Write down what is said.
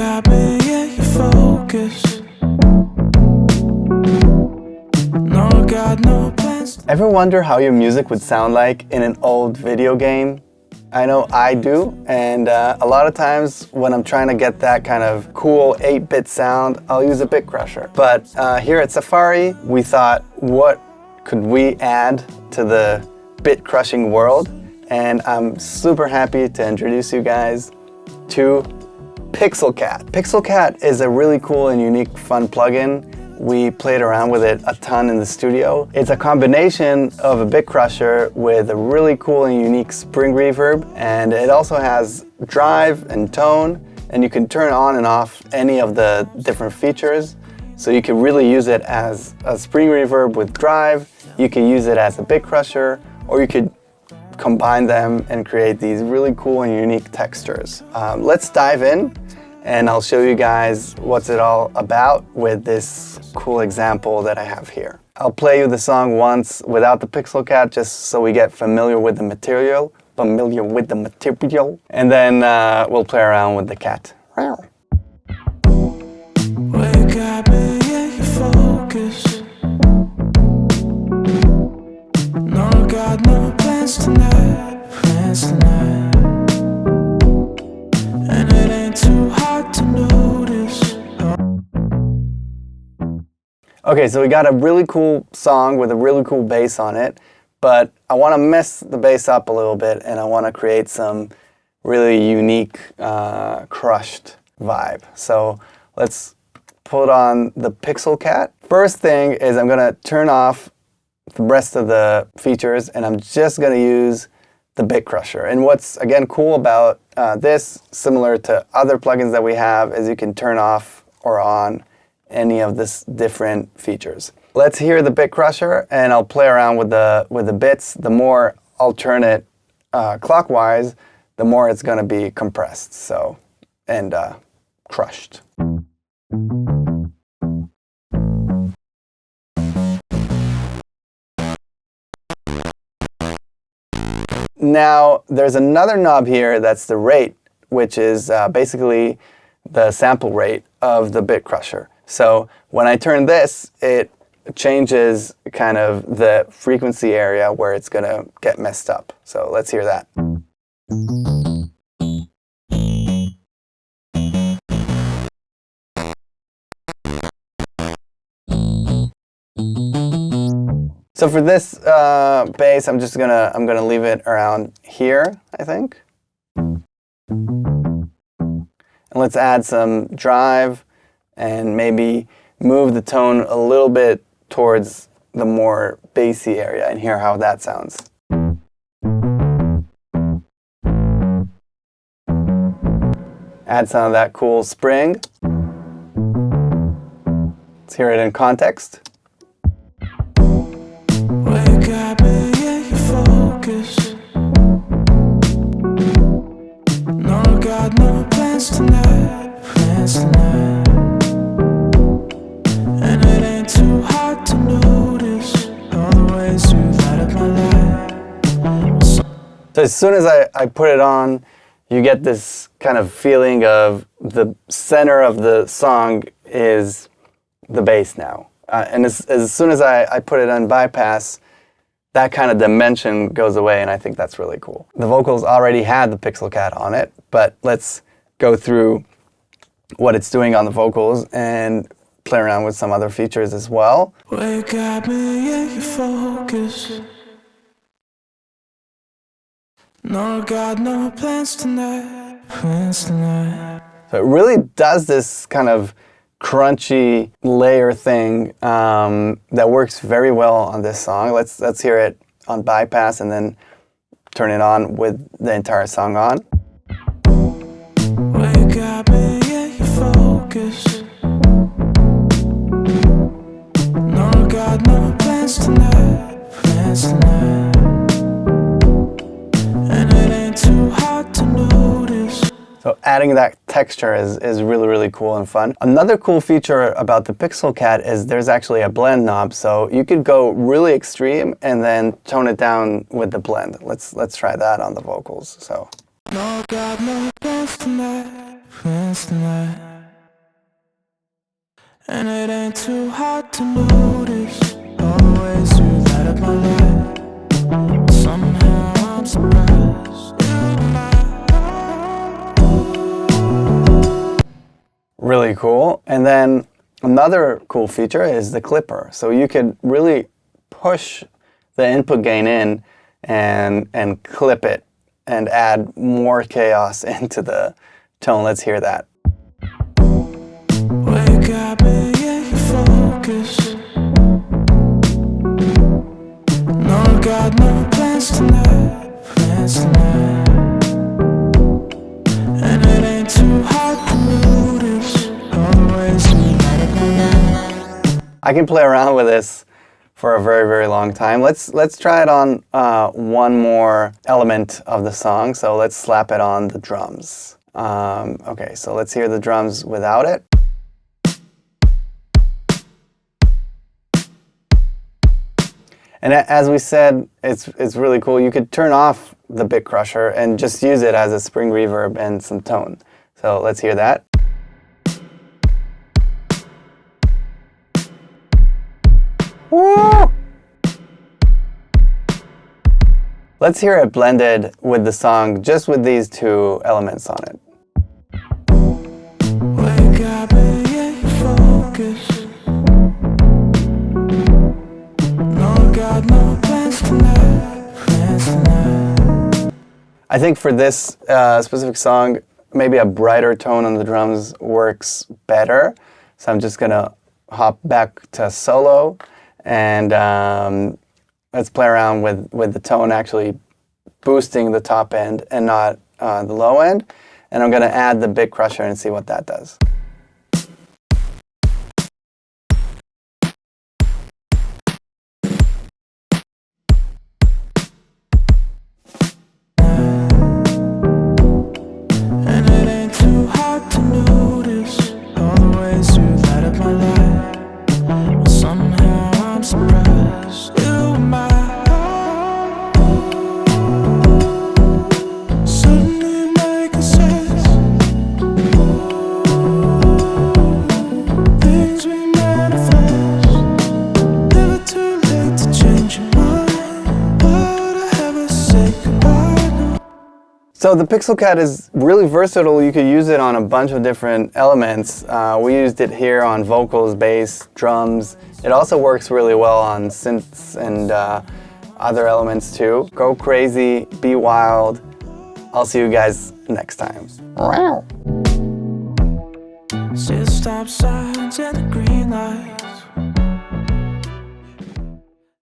got me, yeah, you focus. No, got no plans. Ever wonder how your music would sound like in an old video game? I know I do, and a lot of times when I'm trying to get that kind of cool 8-bit sound, I'll use a bitcrusher. But here at Safari, we thought, what could we add to the bit crushing world? And I'm super happy to introduce you guys to PixelCat. PixelCat is a really cool and unique, fun plugin. We played around with it a ton in the studio. It's a combination of a bitcrusher with a really cool and unique spring reverb, and it also has drive and tone, and you can turn on and off any of the different features. So you can really use it as a spring reverb with drive, you can use it as a bitcrusher, or you could combine them and create these really cool and unique textures. Let's dive in, and I'll show you guys what's it all about with this cool example that I have here. I'll play you the song once without the PixelCat, just so we get familiar with the material, and then we'll play around with the cat. Wake up, yeah, you focus. No, got no plans tonight, and it ain't too hard to notice. Okay, so we got a really cool song with a really cool bass on it, but I want to mess the bass up a little bit, and I want to create some really unique crushed vibe. So let's put on the PixelCat. First thing is I'm going to turn off the rest of the features, and I'm just going to use the bitcrusher. And what's, again, cool about this, similar to other plugins that we have, is you can turn off or on any of this different features. Let's hear the bitcrusher, and I'll play around with the bits. The more alternate clockwise, the more it's going to be compressed, so, and crushed. Now, there's another knob here that's the rate, which is basically the sample rate of the bitcrusher. So when I turn this, it changes kind of the frequency area where it's going to get messed up. So let's hear that. So for this bass, I'm gonna leave it around here, I think. And let's add some drive and maybe move the tone a little bit towards the more bassy area and hear how that sounds. Add some of that cool spring. Let's hear it in context. Wake up, yeah, you focus. No, got no plans tonight, and it ain't too hard to notice all the ways you light up my life. So as soon as I put it on, you get this kind of feeling of the center of the song is the bass now. And as soon as I put it on bypass, that kind of dimension goes away, and I think that's really cool. The vocals already had the PixelCat on it, but let's go through what it's doing on the vocals and play around with some other features as well. Wake up, yeah, you focus. No, got no plans tonight, So it really does this kind of crunchy layer thing that works very well on this song. Let's hear it on bypass and then turn it on with the entire song on. Wake up, yeah, you focus. No, got no plans tonight, and it ain't too hard to notice. So adding that texture is really, really cool and fun. Another cool feature about the PixelCat is there's actually a blend knob, so you could go really extreme and then tone it down with the blend. Let's try that on the vocals. So. No, got no plans tonight. And it ain't too hard to notice all the ways you light up my life. Somehow I'm surprised. Really cool. And then another cool feature is the clipper. So you could really push the input gain in and clip it and add more chaos into the tone. Let's hear that. Wake up and get your focus. No, got no plans tonight, plans tonight. And it ain't too hard to notice all the ways you light up my life. I can play around with this for a very, very long time. Let's try it on one more element of the song. So let's slap it on the drums. Okay, so let's hear the drums without it. And as we said, it's really cool. You could turn off the bitcrusher and just use it as a spring reverb and some tone. So let's hear that. Woo! Let's hear it blended with the song, just with these two elements on it. Wake up and get your focus. No, got no plans tonight, plans tonight. I think for this specific song, maybe a brighter tone on the drums works better. So I'm just gonna hop back to solo and let's play around with the tone actually boosting the top end and not the low end. And I'm gonna add the bitcrusher and see what that does. And it ain't too hard to notice all the ways you light up my life. Somehow I'm surprised. You my suddenly making sense. Things we manifest. Never too late to change your mind. Why would I ever say goodbye? So the PixelCat is really versatile. You could use it on a bunch of different elements. We used it here on vocals, bass, drums. It also works really well on synths and other elements too. Go crazy, be wild. I'll see you guys next time. See the stop signs and the green lights.